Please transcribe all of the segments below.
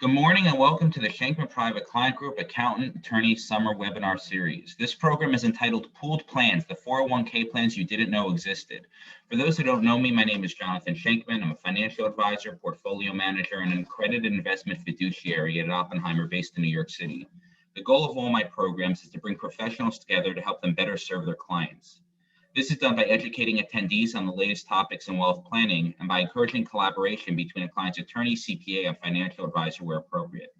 Good morning and welcome to the Shenkman Private Client Group Accountant Attorney Summer Webinar Series. This program is entitled Pooled Plans, the 401k plans you didn't know existed. For those who don't know me, my name is Jonathan Shenkman. I'm a financial advisor, portfolio manager, and an accredited investment fiduciary at Oppenheimer based in New York City. The goal of all my programs is to bring professionals together to help them better serve their clients. This is done by educating attendees on the latest topics in wealth planning and by encouraging collaboration between a client's attorney, CPA, and financial advisor where appropriate.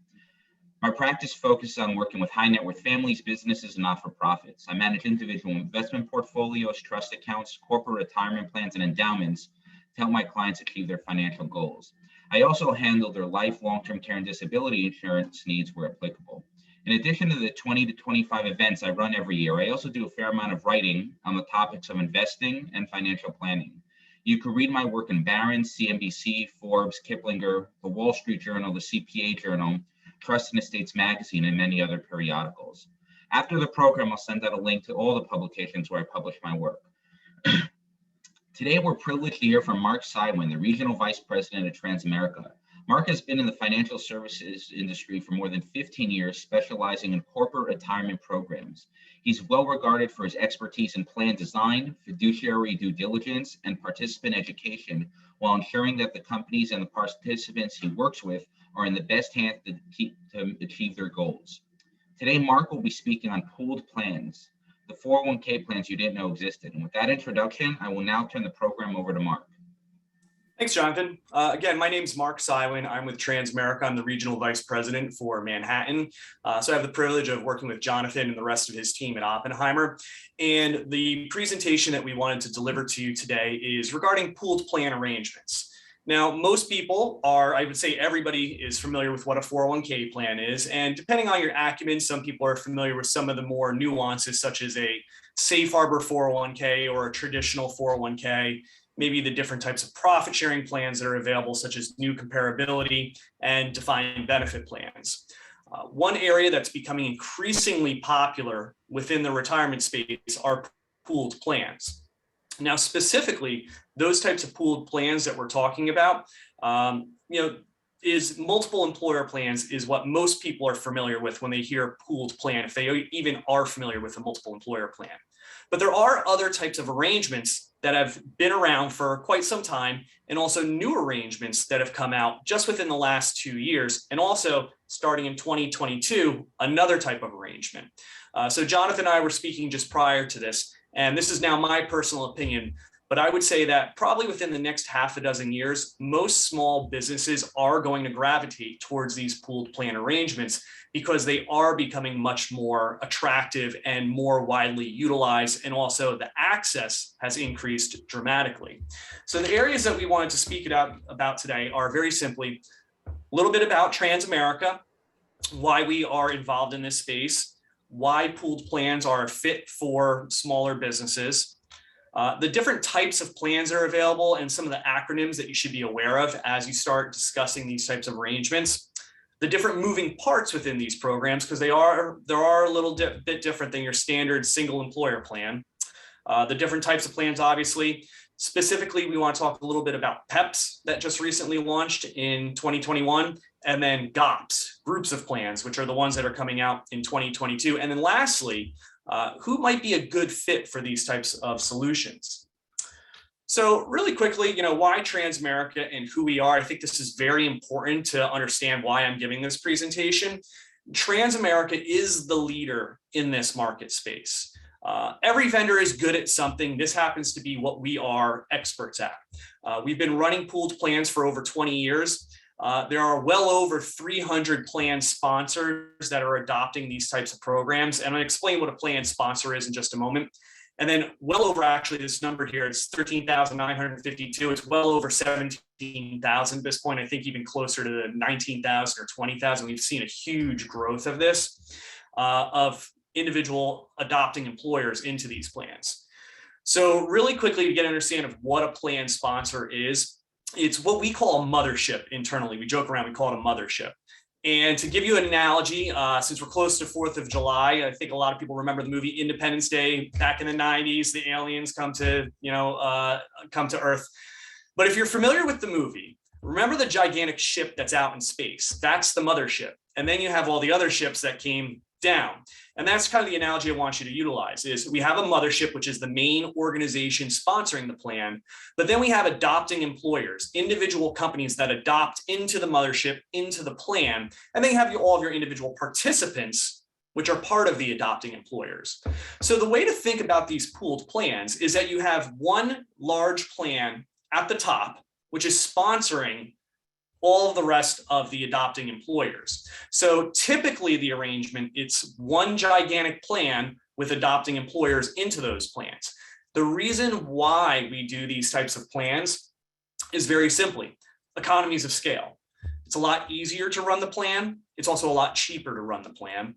My practice focuses on working with high net worth families, businesses, and not-for-profits. I manage individual investment portfolios, trust accounts, corporate retirement plans, and endowments to help my clients achieve their financial goals. I also handle their life, long-term care, and disability insurance needs where applicable. In addition to the 20 to 25 events I run every year, I also do a fair amount of writing on the topics of investing and financial planning. You can read my work in Barron's, CNBC, Forbes, Kiplinger, the Wall Street Journal, the CPA Journal, Trust and Estates Magazine, and many other periodicals. After the program, I'll send out a link to all the publications where I publish my work. Today, we're privileged to hear from Mark Cywin, the Regional Vice President of Transamerica. Mark has been in the financial services industry for more than 15 years, specializing in corporate retirement programs. He's well regarded for his expertise in plan design, fiduciary due diligence, and participant education, while ensuring that the companies and the participants he works with are in the best hands to achieve their goals. Today, Mark will be speaking on pooled plans, the 401k plans you didn't know existed. And with that introduction, I will now turn the program over to Mark. Thanks, Jonathan. Again, my name's Mark Cywin. I'm with Transamerica. I'm the Regional Vice President for Manhattan. So I have the privilege of working with Jonathan and the rest of his team at Oppenheimer. And the presentation that we wanted to deliver to you today is regarding pooled plan arrangements. Now, most people are, I would say everybody is familiar with what a 401k plan is. And depending on your acumen, some people are familiar with some of the more nuances, such as a safe harbor 401k or a traditional 401k. Maybe the different types of profit sharing plans that are available, such as new comparability and defined benefit plans. One area that's becoming increasingly popular within the retirement space are pooled plans. Now, specifically, those types of pooled plans that we're talking about, is multiple employer plans is what most people are familiar with when they hear pooled plan, if they even are familiar with a multiple employer plan. But there are other types of arrangements that have been around for quite some time, and also new arrangements that have come out just within the last 2 years, and also starting in 2022, another type of arrangement. So Jonathan and I were speaking just prior to this, and this is now my personal opinion, but I would say that probably within the next half a dozen years, most small businesses are going to gravitate towards these pooled plan arrangements because they are becoming much more attractive and more widely utilized, and also the access has increased dramatically. So the areas that we wanted to speak about today are very simply a little bit about Transamerica, why we are involved in this space, why pooled plans are a fit for smaller businesses, the different types of plans that are available, and some of the acronyms that you should be aware of as you start discussing these types of arrangements, the different moving parts within these programs, because they are a little bit different than your standard single employer plan, the different types of plans, obviously. Specifically, we want to talk a little bit about PEPs that just recently launched in 2021, and then GOPs, groups of plans, which are the ones that are coming out in 2022. And then lastly, who might be a good fit for these types of solutions? So really quickly, why Transamerica and who we are. I think this is very important to understand why I'm giving this presentation. Transamerica is the leader in this market space. Every vendor is good at something. This happens to be what we are experts at. We've been running pooled plans for over 20 years. There are well over 300 plan sponsors that are adopting these types of programs. And I'll explain what a plan sponsor is in just a moment. And then well over, actually, this number here, it's 13,952. It's well over 17,000 at this point. I think even closer to the 19,000 or 20,000. We've seen a huge growth of this, of individual adopting employers into these plans. So really quickly, to get an understanding of what a plan sponsor is, it's what we call a mothership internally. We joke around, we call it a mothership. And to give you an analogy, since we're close to 4th of July, I think a lot of people remember the movie Independence Day back in the 90s. The aliens come to Earth. But if you're familiar with the movie, Remember the gigantic ship that's out in space? That's the mothership. And then you have all the other ships that came down. And that's kind of the analogy I want you to utilize is we have a mothership, which is the main organization sponsoring the plan, but then we have adopting employers, individual companies that adopt into the mothership, into the plan, and then you have all of your individual participants, which are part of the adopting employers. So the way to think about these pooled plans is that you have one large plan at the top, which is sponsoring all of the rest of the adopting employers. So typically the arrangement, it's one gigantic plan with adopting employers into those plans. The reason why we do these types of plans is very simply economies of scale. It's a lot easier to run the plan. It's also a lot cheaper to run the plan.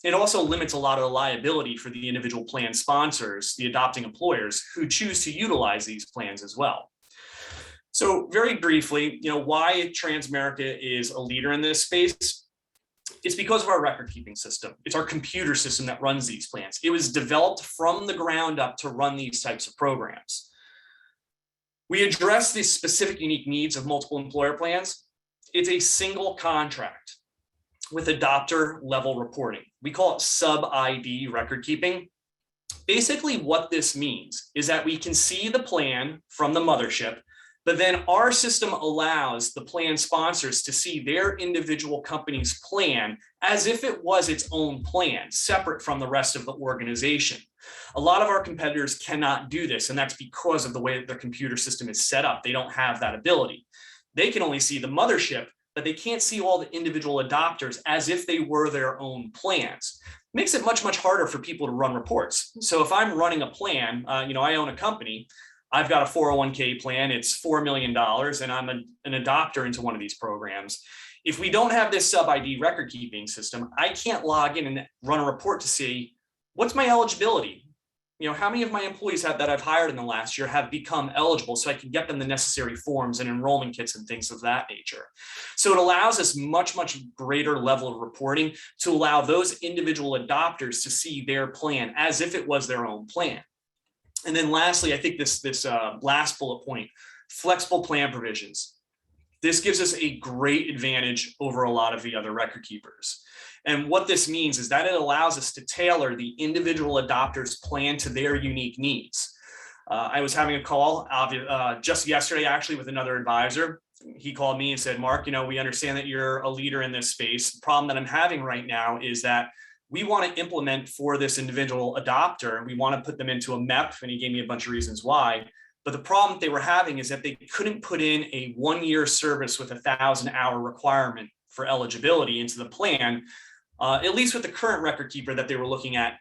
It also limits a lot of the liability for the individual plan sponsors, the adopting employers who choose to utilize these plans as well. So very briefly, why Transamerica is a leader in this space, it's because of our record keeping system. It's our computer system that runs these plans. It was developed from the ground up to run these types of programs. We address the specific unique needs of multiple employer plans. It's a single contract with adopter level reporting. We call it sub-ID record keeping. Basically what this means is that we can see the plan from the mothership, but then our system allows the plan sponsors to see their individual company's plan as if it was its own plan, separate from the rest of the organization. A lot of our competitors cannot do this, and that's because of the way that their computer system is set up. They don't have that ability. They can only see the mothership, but they can't see all the individual adopters as if they were their own plans. It makes it much, much harder for people to run reports. So if I'm running a plan, I own a company, I've got a 401k plan, it's $4 million, and I'm an adopter into one of these programs. If we don't have this sub-ID record keeping system, I can't log in and run a report to see what's my eligibility. How many of my employees that I've hired in the last year have become eligible so I can get them the necessary forms and enrollment kits and things of that nature. So it allows us much, much greater level of reporting to allow those individual adopters to see their plan as if it was their own plan. And then lastly, I think this last bullet point, flexible plan provisions. This gives us a great advantage over a lot of the other record keepers. And what this means is that it allows us to tailor the individual adopter's plan to their unique needs. I was having a call just yesterday, actually, with another advisor. He called me and said, Mark, we understand that you're a leader in this space. The problem that I'm having right now is that we want to implement for this individual adopter, and we want to put them into a MEP, and he gave me a bunch of reasons why. But the problem they were having is that they couldn't put in a 1-year service with 1,000-hour requirement for eligibility into the plan, at least with the current record keeper that they were looking at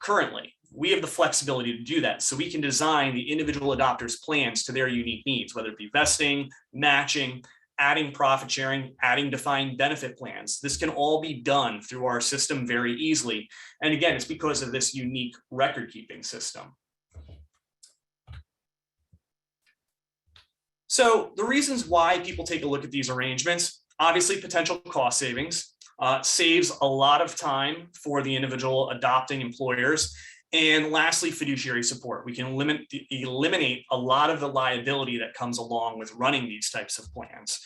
currently. We have the flexibility to do that. So we can design the individual adopters' plans to their unique needs, whether it be vesting, matching, adding profit sharing, adding defined benefit plans. This can all be done through our system very easily. And again, it's because of this unique record keeping system. So the reasons why people take a look at these arrangements, obviously potential cost savings, saves a lot of time for the individual adopting employers. And lastly, fiduciary support. We can eliminate a lot of the liability that comes along with running these types of plans,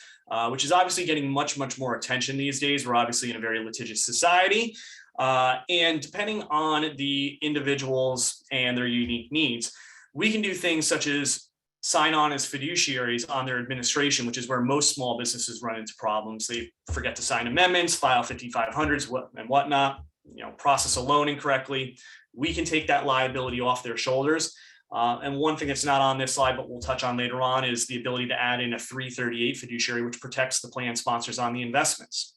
which is obviously getting much, much more attention these days. We're obviously in a very litigious society. And depending on the individuals and their unique needs, we can do things such as sign on as fiduciaries on their administration, which is where most small businesses run into problems. They forget to sign amendments, file 5500s and whatnot, process a loan incorrectly. We can take that liability off their shoulders. And one thing that's not on this slide, but we'll touch on later on, is the ability to add in a 338 fiduciary, which protects the plan sponsors on the investments.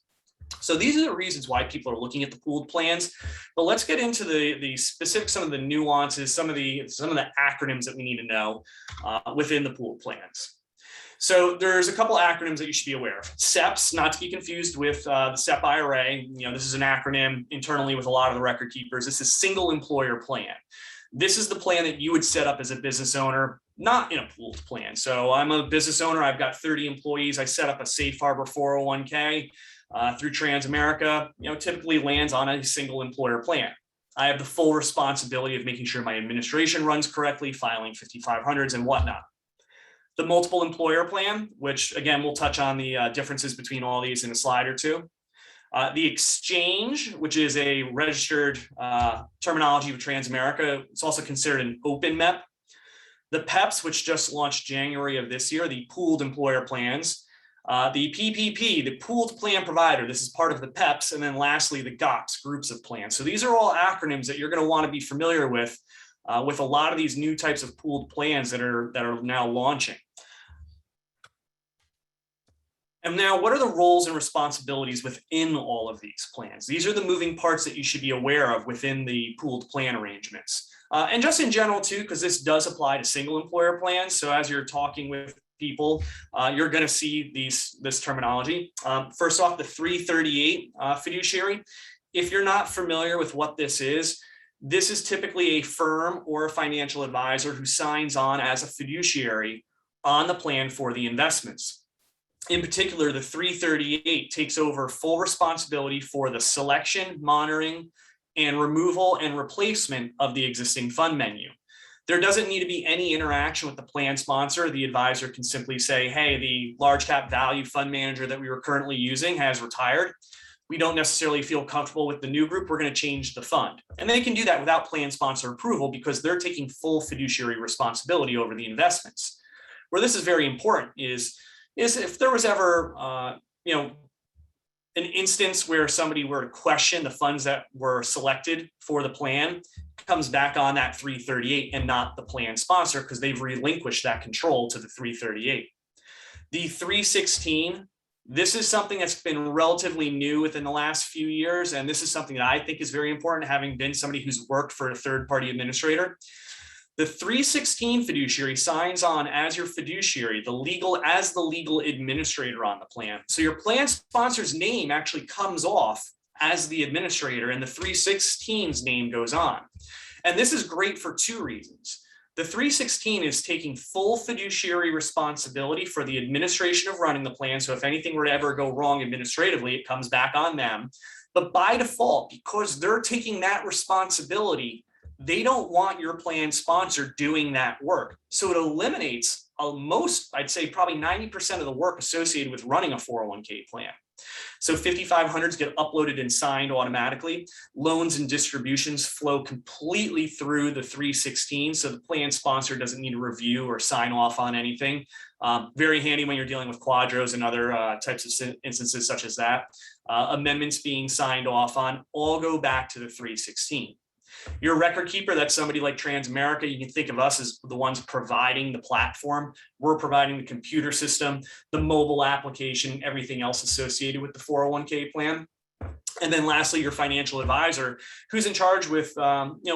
So these are the reasons why people are looking at the pooled plans. But let's get into the specifics, some of the nuances, some of the acronyms that we need to know within the pooled plans. So there's a couple acronyms that you should be aware of. SEPs, not to be confused with the SEP IRA. This is an acronym internally with a lot of the record keepers. This is single employer plan. This is the plan that you would set up as a business owner, not in a pooled plan. So I'm a business owner. I've got 30 employees. I set up a safe harbor 401k through Transamerica. Typically lands on a single employer plan. I have the full responsibility of making sure my administration runs correctly, filing 5500s and whatnot. The multiple employer plan, which again, we'll touch on the differences between all these in a slide or two. The exchange, which is a registered terminology with Transamerica. It's also considered an open MEP. The PEPs, which just launched January of this year, the pooled employer plans. The PPP, the pooled plan provider. This is part of the PEPs. And then lastly, the GOPs, groups of plans. So these are all acronyms that you're going to want to be familiar with a lot of these new types of pooled plans that are now launching. And now, what are the roles and responsibilities within all of these plans? These are the moving parts that you should be aware of within the pooled plan arrangements. And just in general too, because this does apply to single employer plans. So as you're talking with people, you're going to see this terminology. First off, the 338 fiduciary. If you're not familiar with what this is typically a firm or a financial advisor who signs on as a fiduciary on the plan for the investments. In particular, the 338 takes over full responsibility for the selection, monitoring, and removal and replacement of the existing fund menu. There doesn't need to be any interaction with the plan sponsor. The advisor can simply say, hey, the large cap value fund manager that we were currently using has retired. We don't necessarily feel comfortable with the new group. We're going to change the fund. And they can do that without plan sponsor approval because they're taking full fiduciary responsibility over the investments. Where this is very important is if there was ever, an instance where somebody were to question the funds that were selected for the plan, comes back on that 338 and not the plan sponsor because they've relinquished that control to the 338. The 316, this is something that's been relatively new within the last few years, and this is something that I think is very important, having been somebody who's worked for a third-party administrator. The 316 fiduciary signs on as your fiduciary, the legal administrator on the plan. So your plan sponsor's name actually comes off as the administrator and the 316's name goes on. And this is great for two reasons. The 316 is taking full fiduciary responsibility for the administration of running the plan. So if anything were to ever go wrong administratively, it comes back on them. But by default, because they're taking that responsibility, they don't want your plan sponsor doing that work. So it eliminates I'd say probably 90% of the work associated with running a 401k plan. So 5500s get uploaded and signed automatically. Loans and distributions flow completely through the 316. So the plan sponsor doesn't need to review or sign off on anything. Very handy when you're dealing with quadros and other types of instances such as that. Amendments being signed off on all go back to the 316. Your record keeper, that's somebody like Transamerica. You can think of us as the ones providing the platform. We're providing the computer system, the mobile application, everything else associated with the 401k plan. And then lastly, your financial advisor, who's in charge with,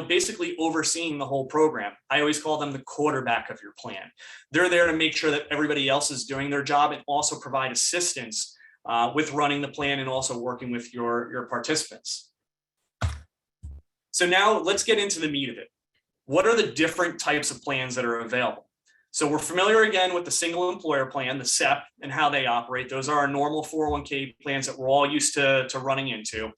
basically overseeing the whole program. I always call them the quarterback of your plan. They're there to make sure that everybody else is doing their job and also provide assistance with running the plan and also working with your participants. So now let's get into the meat of it. What are the different types of plans that are available? So we're familiar again with the single employer plan, the SEP, and how they operate. Those are our normal 401k plans that we're all used to running into.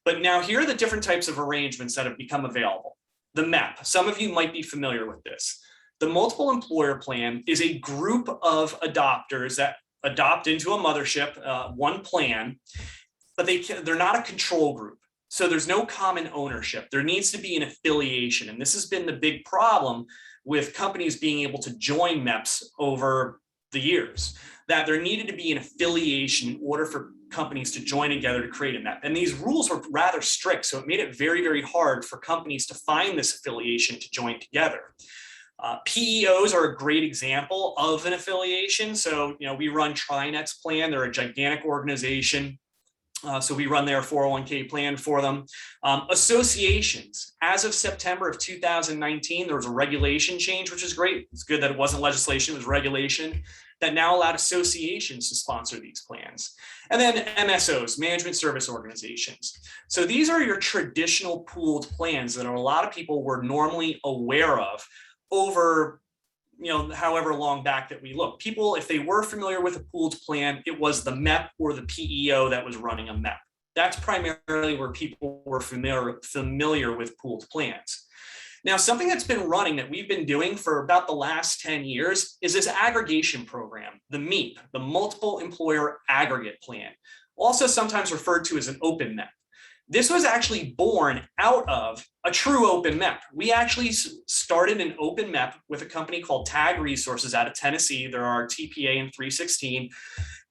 But now here are the different types of arrangements that have become available. The MEP, some of you might be familiar with this. The multiple employer plan is a group of adopters that adopt into a mothership, one plan, but they're not a control group. So there's no common ownership. There needs to be an affiliation. And this has been the big problem with companies being able to join MEPs over the years, that there needed to be an affiliation in order for companies to join together to create a MEP. And these rules were rather strict. So it made it very, very hard for companies to find this affiliation to join together. PEOs are a great example of an affiliation. So, we run Trinet's plan. They're a gigantic organization. So we run their 401k plan for them. Associations, as of September of 2019, there was a regulation change, which is great. It's good that it wasn't legislation, it was regulation that now allowed associations to sponsor these plans. And then MSOs, management service organizations. So these are your traditional pooled plans that a lot of people were normally aware of over however long back that we look. People, if they were familiar with a pooled plan, it was the MEP or the PEO that was running a MEP. That's primarily where people were familiar with pooled plans. Now, something that's been running that we've been doing for about the last 10 years is this aggregation program, the MEP, the Multiple Employer Aggregate Plan, also sometimes referred to as an open MEP. This was actually born out of a true open MEP. We actually started an open MEP with a company called Tag Resources out of Tennessee. They're our TPA in 316.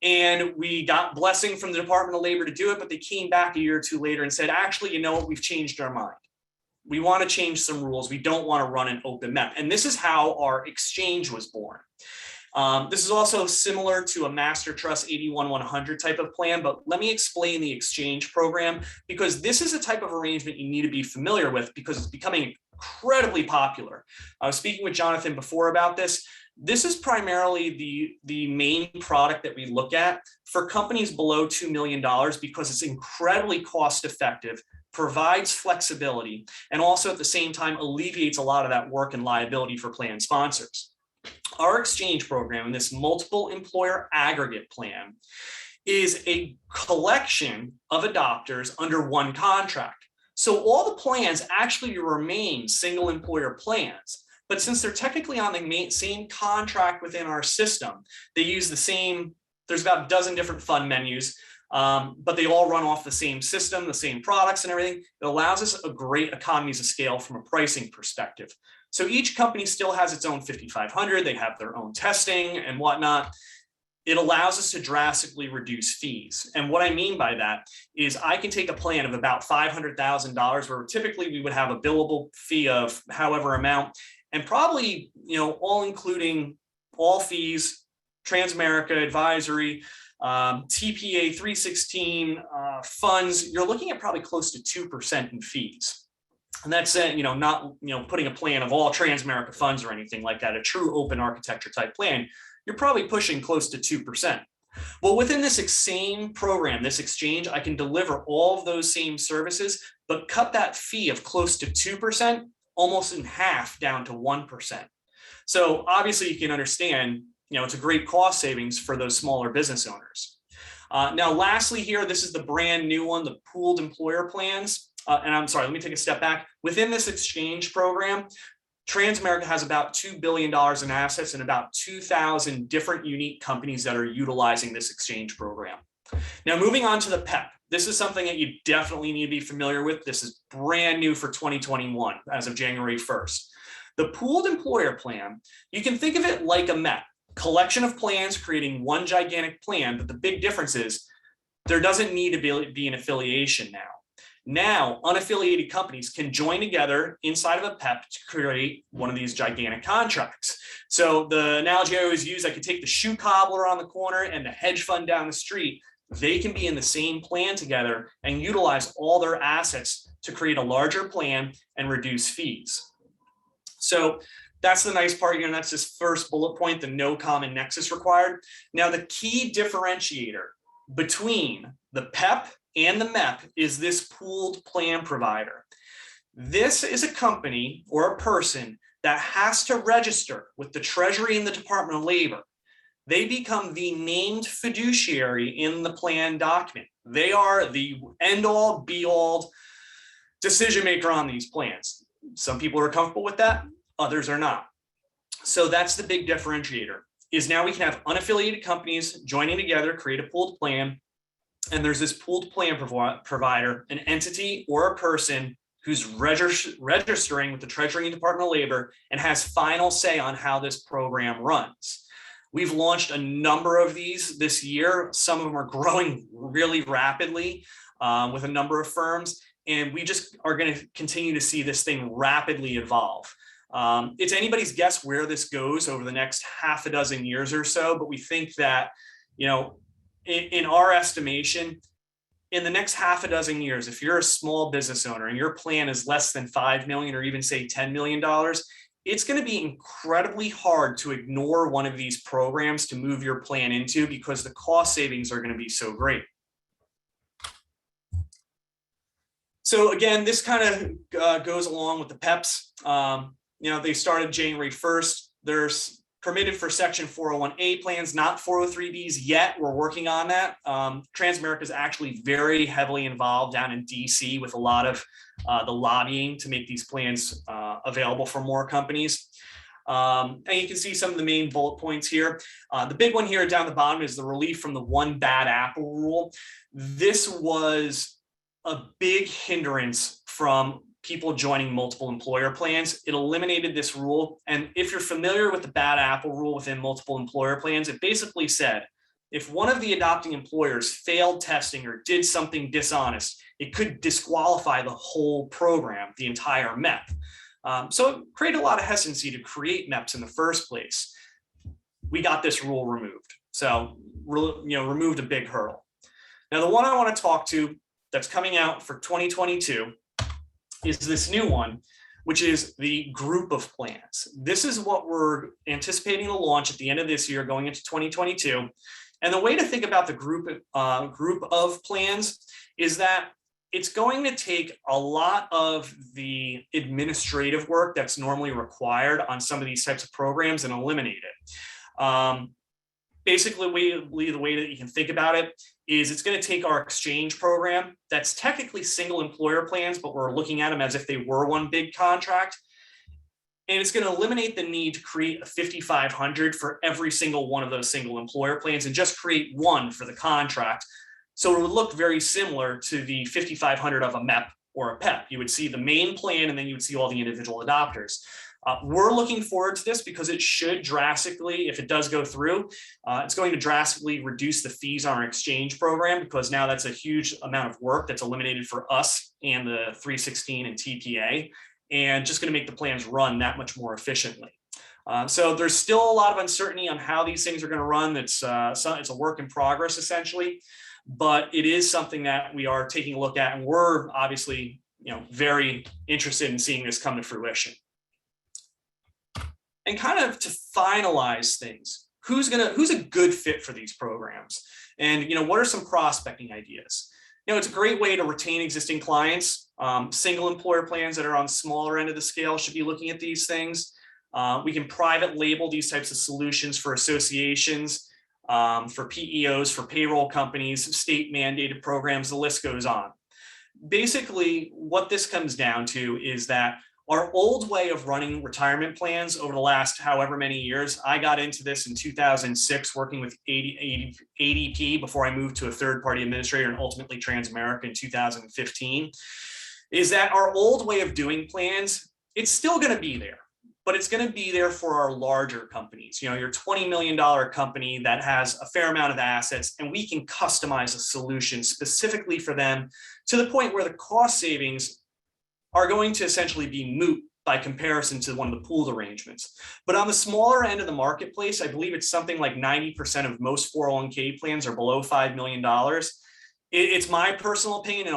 And we got blessing from the Department of Labor to do it, but they came back a year or two later and said, actually, you know what, we've changed our mind. We want to change some rules. We don't want to run an open MEP. And this is how our exchange was born. This is also similar to a Master Trust 81-100 type of plan, but let me explain the exchange program, because this is a type of arrangement you need to be familiar with because it's becoming incredibly popular. I was speaking with Jonathan before about this. This is primarily the main product that we look at for companies below $2 million because it's incredibly cost effective, provides flexibility, and also at the same time alleviates a lot of that work and liability for plan sponsors. Our exchange program and this multiple employer aggregate plan is a collection of adopters under one contract. So all the plans actually remain single employer plans, but since they're technically on the same contract within our system, they use the same, there's about a dozen different fund menus, but they all run off the same system, the same products and everything. It allows us a great economies of scale from a pricing perspective. So each company still has its own 5,500, they have their own testing and whatnot. It allows us to drastically reduce fees. And what I mean by that is I can take a plan of about $500,000 where typically we would have a billable fee of however amount, and probably, all including all fees, Transamerica advisory, TPA 316 funds, you're looking at probably close to 2% in fees. And that's not putting a plan of all Transamerica funds or anything like that, a true open architecture type plan, you're probably pushing close to 2%. Well, within this same program, this exchange, I can deliver all of those same services, but cut that fee of close to 2% almost in half down to 1%. So obviously you can understand, it's a great cost savings for those smaller business owners. Now, lastly here, this is the brand new one, the pooled employer plans. And I'm sorry, let me take a step back. Within this exchange program, Transamerica has about $2 billion in assets and about 2,000 different unique companies that are utilizing this exchange program. Now, moving on to the PEP. This is something that you definitely need to be familiar with. This is brand new for 2021 as of January 1st. The pooled employer plan, you can think of it like a MEP, collection of plans creating one gigantic plan, but the big difference is there doesn't need to be an affiliation now. Now, unaffiliated companies can join together inside of a PEP to create one of these gigantic contracts. So the analogy I always use, I could take the shoe cobbler on the corner and the hedge fund down the street. They can be in the same plan together and utilize all their assets to create a larger plan and reduce fees. So that's the nice part here, and that's this first bullet point, the no common nexus required. Now, the key differentiator between the PEP and the MEP is this pooled plan provider. This is a company or a person that has to register with the Treasury and the Department of Labor. They become the named fiduciary in the plan document. They are the end-all, be-all decision maker on these plans. Some people are comfortable with that, others are not. So that's the big differentiator, is now we can have unaffiliated companies joining together, create a pooled plan, and there's this pooled plan provider, an entity or a person who's registering with the Treasury and Department of Labor and has final say on how this program runs. We've launched a number of these this year. Some of them are growing really rapidly with a number of firms, and we just are going to continue to see this thing rapidly evolve. It's anybody's guess where this goes over the next half a dozen years or so, but we think that, in our estimation, in the next half a dozen years, if you're a small business owner and your plan is less than $5 million or even say $10 million, it's going to be incredibly hard to ignore one of these programs to move your plan into because the cost savings are going to be so great. So again, this kind of goes along with the PEPs. They started January 1st. There's permitted for Section 401A plans, not 403Bs yet. We're working on that. Transamerica is actually very heavily involved down in DC with a lot of the lobbying to make these plans available for more companies. And you can see some of the main bullet points here. The big one here down the bottom is the relief from the one bad apple rule. This was a big hindrance from people joining multiple employer plans. It eliminated this rule. And if you're familiar with the bad apple rule within multiple employer plans, it basically said, if one of the adopting employers failed testing or did something dishonest, it could disqualify the whole program, the entire MEP. So it created a lot of hesitancy to create MEPs in the first place. We got this rule removed. So, removed a big hurdle. Now, the one I want to talk to that's coming out for 2022 is this new one, which is the group of plans. This is what we're anticipating to launch at the end of this year, going into 2022. And the way to think about the group of plans is that it's going to take a lot of the administrative work that's normally required on some of these types of programs and eliminate it. Basically, the way that you can think about it is it's going to take our exchange program that's technically single employer plans, but we're looking at them as if they were one big contract. And it's going to eliminate the need to create a 5,500 for every single one of those single employer plans and just create one for the contract. So it would look very similar to the 5,500 of a MEP or a PEP. You would see the main plan and then you would see all the individual adopters. We're looking forward to this because it should drastically, if it does go through, it's going to drastically reduce the fees on our exchange program, because now that's a huge amount of work that's eliminated for us and the 316 and TPA, and just going to make the plans run that much more efficiently. So there's still a lot of uncertainty on how these things are going to run. It's a work in progress, essentially, but it is something that we are taking a look at, and we're obviously, very interested in seeing this come to fruition. And kind of to finalize things, who's a good fit for these programs? And, what are some prospecting ideas? It's a great way to retain existing clients. Single employer plans that are on smaller end of the scale should be looking at these things. We can private label these types of solutions for associations, for PEOs, for payroll companies, state mandated programs, the list goes on. Basically, what this comes down to is that our old way of running retirement plans over the last however many years, I got into this in 2006, working with ADP before I moved to a third-party administrator and ultimately Transamerica in 2015, is that our old way of doing plans, it's still going to be there, but it's going to be there for our larger companies. Your $20 million company that has a fair amount of assets, and we can customize a solution specifically for them to the point where the cost savings are going to essentially be moot by comparison to one of the pooled arrangements. But on the smaller end of the marketplace, I believe it's something like 90% of most 401k plans are below $5 million. It's my personal opinion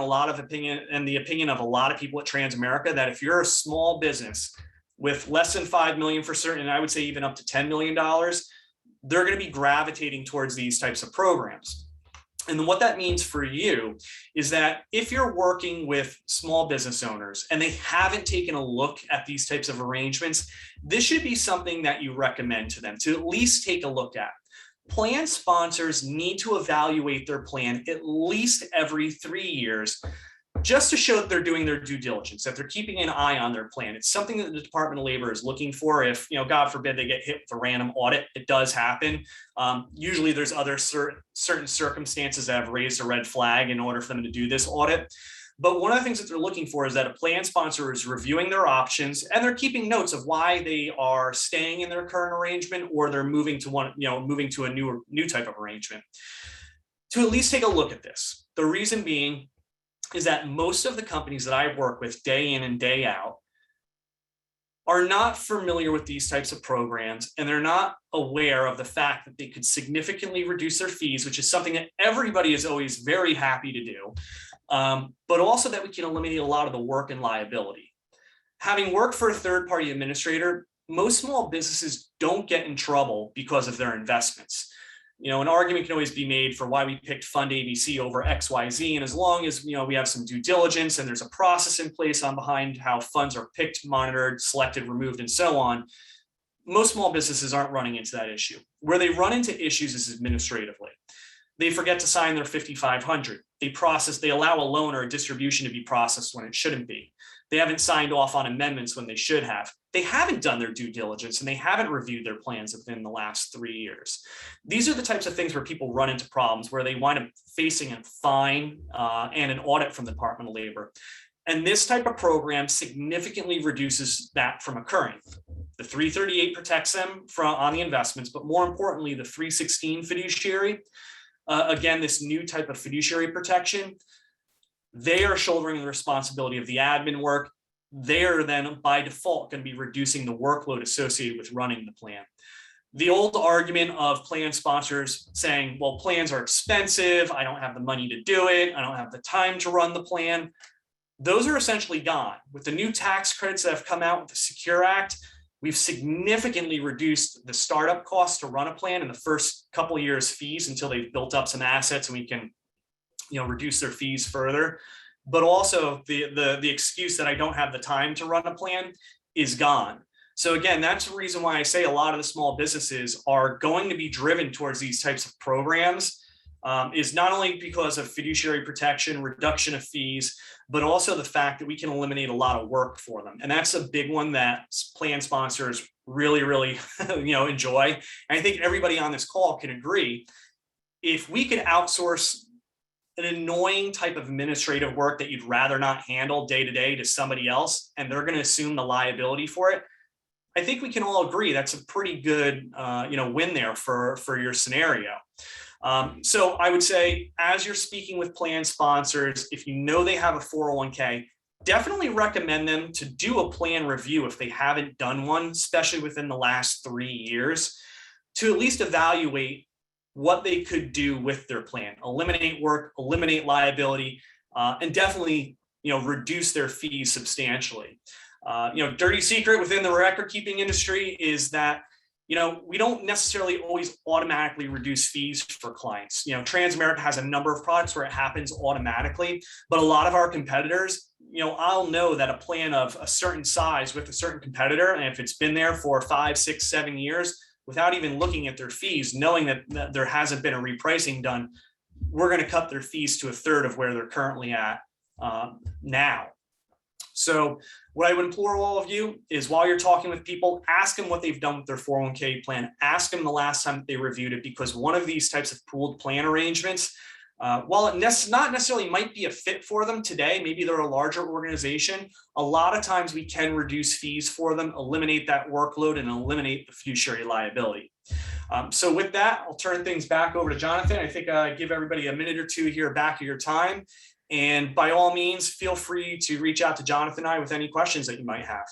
and the opinion of a lot of people at Transamerica that if you're a small business with less than 5 million for certain, and I would say even up to $10 million, they're going to be gravitating towards these types of programs. And what that means for you is that if you're working with small business owners and they haven't taken a look at these types of arrangements, this should be something that you recommend to them to at least take a look at. Plan sponsors need to evaluate their plan at least every 3 years, just to show that they're doing their due diligence, that they're keeping an eye on their plan. It's something that the Department of Labor is looking for. If, God forbid, they get hit with a random audit, it does happen. Usually there's other certain circumstances that have raised a red flag in order for them to do this audit. But one of the things that they're looking for is that a plan sponsor is reviewing their options and they're keeping notes of why they are staying in their current arrangement or they're moving to a new type of arrangement. To at least take a look at this. The reason being is that most of the companies that I work with day in and day out are not familiar with these types of programs, and they're not aware of the fact that they could significantly reduce their fees, which is something that everybody is always very happy to do, but also that we can eliminate a lot of the work and liability. Having worked for a third-party administrator, most small businesses don't get in trouble because of their investments. An argument can always be made for why we picked Fund ABC over XYZ. And as long as, we have some due diligence and there's a process in place behind how funds are picked, monitored, selected, removed, and so on, most small businesses aren't running into that issue. Where they run into issues is administratively. They forget to sign their 5500. They allow a loan or a distribution to be processed when it shouldn't be. They haven't signed off on amendments when they should have. They haven't done their due diligence, and they haven't reviewed their plans within the last 3 years. These are the types of things where people run into problems, where they wind up facing a fine and an audit from the Department of Labor. And this type of program significantly reduces that from occurring. The 338 protects them on the investments, but more importantly, the 316 fiduciary, again, this new type of fiduciary protection, they are shouldering the responsibility of the admin work. They are then by default going to be reducing the workload associated with running the plan. The old argument of plan sponsors saying, well, plans are expensive, I don't have the money to do it, I don't have the time to run the plan. Those are essentially gone. With the new tax credits that have come out with the Secure Act, we've significantly reduced the startup costs to run a plan in the first couple of years' fees until they've built up some assets and we can, reduce their fees further. But also the excuse that I don't have the time to run a plan is gone. So again, that's the reason why I say a lot of the small businesses are going to be driven towards these types of programs, is not only because of fiduciary protection, reduction of fees, but also the fact that we can eliminate a lot of work for them. And that's a big one that plan sponsors really, really enjoy. And I think everybody on this call can agree. If we could outsource an annoying type of administrative work that you'd rather not handle day to day to somebody else, and they're going to assume the liability for it, I think we can all agree that's a pretty good win there for your scenario. So I would say, as you're speaking with plan sponsors, if you know they have a 401k, definitely recommend them to do a plan review if they haven't done one, especially within the last 3 years, to at least evaluate what they could do with their plan, eliminate work, eliminate liability, and definitely reduce their fees substantially. Dirty secret within the record keeping industry is that we don't necessarily always automatically reduce fees for clients. Transamerica has a number of products where it happens automatically, but a lot of our competitors, I'll know that a plan of a certain size with a certain competitor, and if it's been there for 5, 6, 7 years, without even looking at their fees, knowing that there hasn't been a repricing done, we're going to cut their fees to a third of where they're currently at now. So what I would implore all of you is, while you're talking with people, ask them what they've done with their 401k plan. Ask them the last time they reviewed it, because one of these types of pooled plan arrangements, while it not necessarily might be a fit for them today, maybe they're a larger organization, a lot of times we can reduce fees for them, eliminate that workload, and eliminate the fiduciary liability. So with that, I'll turn things back over to Jonathan. I think give everybody a minute or two here back of your time. And by all means, feel free to reach out to Jonathan and I with any questions that you might have.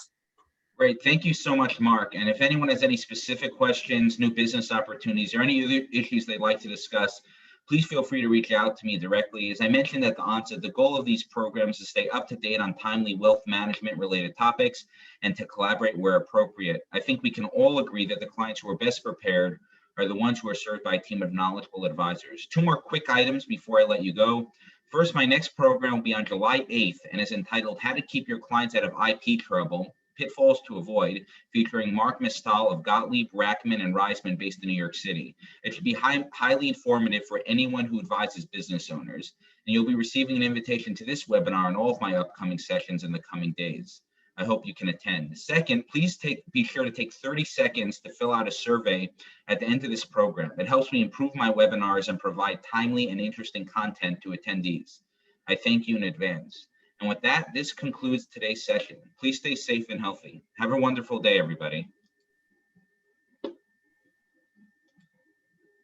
Great. Thank you so much, Mark. And if anyone has any specific questions, new business opportunities, or any other issues they'd like to discuss, please feel free to reach out to me directly. As I mentioned at the onset, the goal of these programs is to stay up to date on timely wealth management related topics and to collaborate where appropriate. I think we can all agree that the clients who are best prepared are the ones who are served by a team of knowledgeable advisors. 2 more quick items before I let you go. First, my next program will be on July 8th and is entitled How to Keep Your Clients Out of IP Trouble, Pitfalls to Avoid, featuring Mark Mistal of Gottlieb, Rackman, and Reisman based in New York City. It should be highly informative for anyone who advises business owners, and you'll be receiving an invitation to this webinar and all of my upcoming sessions in the coming days. I hope you can attend. Second, please be sure to take 30 seconds to fill out a survey at the end of this program. It helps me improve my webinars and provide timely and interesting content to attendees. I thank you in advance. And with that, this concludes today's session. Please stay safe and healthy. Have a wonderful day, everybody.